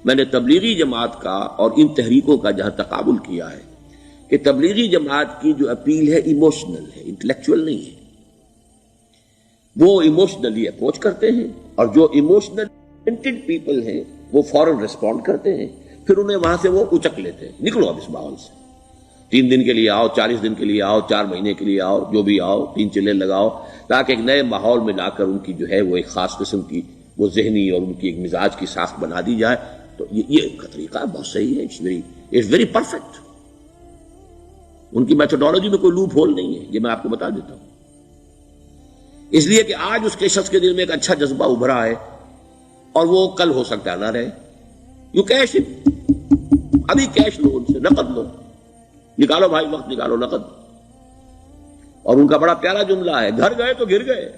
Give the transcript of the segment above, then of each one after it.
میں نے تبلیغی جماعت کا اور ان تحریکوں کا جہاں تقابل کیا ہے کہ تبلیغی جماعت کی جو اپیل ہے ایموشنل ہے، انٹلیکچوئل نہیں ہے. وہ ایموشنلی اپروچ کرتے ہیں اور جو ایموشنل پیپل ہیں وہ فوراً ریسپونڈ کرتے ہیں، پھر انہیں وہاں سے وہ اچک لیتے ہیں، نکلو اب اس ماحول سے، 3 دن کے لیے آؤ، 40 دن کے لیے آؤ، 4 مہینے کے لیے آؤ، جو بھی آؤ، 3 چلے لگاؤ، تاکہ ایک نئے ماحول میں لا کر ان کی جو ہے وہ ایک خاص قسم کی وہ ذہنی اور ان کی ایک مزاج کی ساخت بنا دی جائے. تو یہ کا طریقہ بہت صحیح ہے، اٹس ویری پرفیکٹ. ان کی میتھڈالوجی میں کوئی لوپ ہول نہیں ہے، یہ میں آپ کو بتا دیتا ہوں. اس لیے کہ آج اس کے شخص کے دل میں ایک اچھا جذبہ ابھرا ہے اور وہ کل ہو سکتا نہ رہے. یو کیش اٹ، ابھی کیش لو ان سے، نقد لو، نکالو بھائی، وقت نکالو، نقد. اور ان کا بڑا پیارا جملہ ہے، گھر گئے تو گر گئے.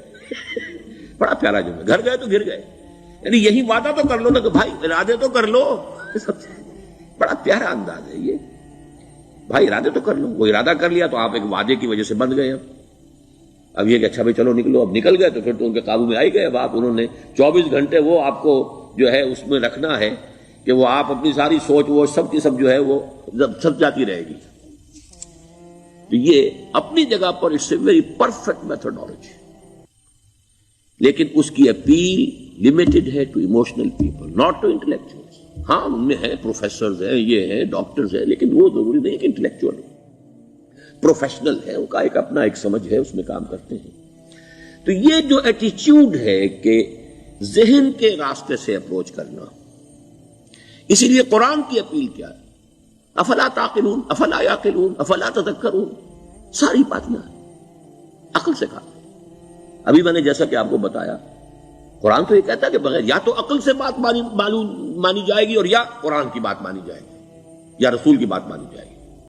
بڑا پیارا جملہ، گھر گئے تو گر گئے. یعنی یہی وعدہ تو کر لو نا کہ بھائی ارادے تو کر لو. بڑا پیارا انداز ہے یہ، بھائی ارادے تو کر لو. وہ ارادہ کر لیا تو آپ ایک وعدے کی وجہ سے بند گئے. اب یہ کہ اچھا بھائی چلو نکلو، اب نکل گئے تو پھر تو ان کے قابو میں آ ہی گئے. اب آپ انہوں نے 24 گھنٹے وہ آپ کو جو ہے اس میں رکھنا ہے کہ وہ آپ اپنی ساری سوچ وہ سب کی سب جو ہے وہ سب جاتی رہے گی. تو یہ اپنی جگہ پر it's a very perfect methodology, لیکن اس کی اپیل لمیٹڈ ہے to emotional people, not to intellectuals. ہاں ان میں ہیں پروفیسرز ہیں، یہ ہیں ڈاکٹرز ہیں، لیکن وہ ضروری نہیں کہ انٹلیکچوئل ہو. پروفیشنل ہے، ان کا ایک اپنا ایک سمجھ ہے، اس میں کام کرتے ہیں. تو یہ جو ایٹیچیوڈ ہے کہ ذہن کے راستے سے اپروچ کرنا، اسی لیے قرآن کی اپیل کیا ہے؟ افلا تعقلون، افلا یعقلون، افلا تذکرون. ساری باتیں عقل سے کہا. ابھی میں نے جیسا کہ آپ کو بتایا، قرآن تو یہ کہتا ہے کہ بغیر یا تو عقل سے بات مانی جائے گی اور یا قرآن کی بات مانی جائے گی یا رسول کی بات مانی جائے گی.